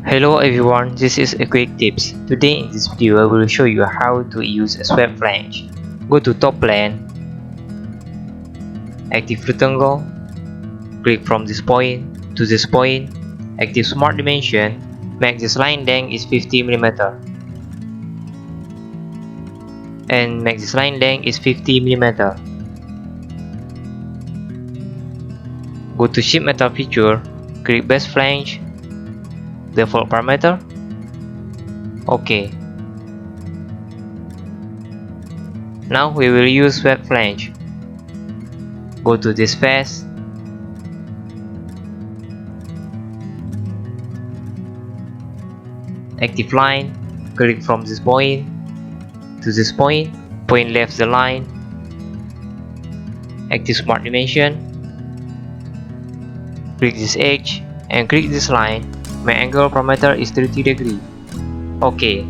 Hello everyone, this is a quick tips. Today in this video I will show you how to use a swept flange. Go to top plane, active rectangle, click from this point to this point, active smart dimension, make this line length is 50 mm and make this line length is 50 mm. Go to shape metal feature, click base flange, default parameter. OK. Now we will use swept flange. Go to this face, active line, click from this point to this point, point left the line, active smart dimension, click this edge and click this line. My angle parameter is 30 degrees. OK.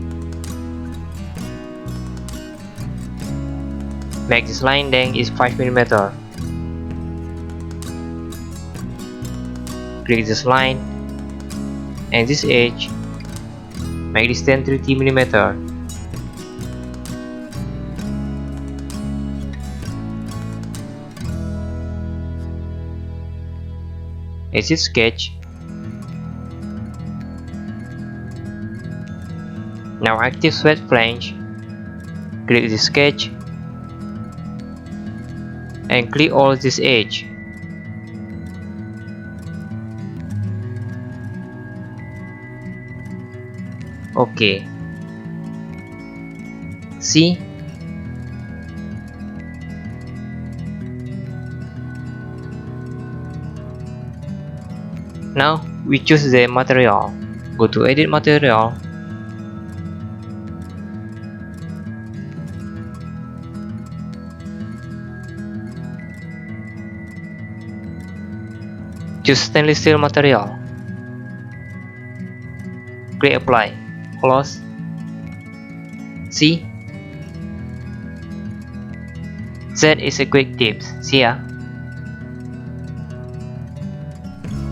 Make this line length is 5 mm. Click this line and this edge, make distance 30 mm. Exit sketch. Now active swept flange, click the sketch and click all this edge. OK. See? Now we choose the material. Go to edit material. Choose stainless steel material. Click apply. Close. See? That is a quick tips. See ya.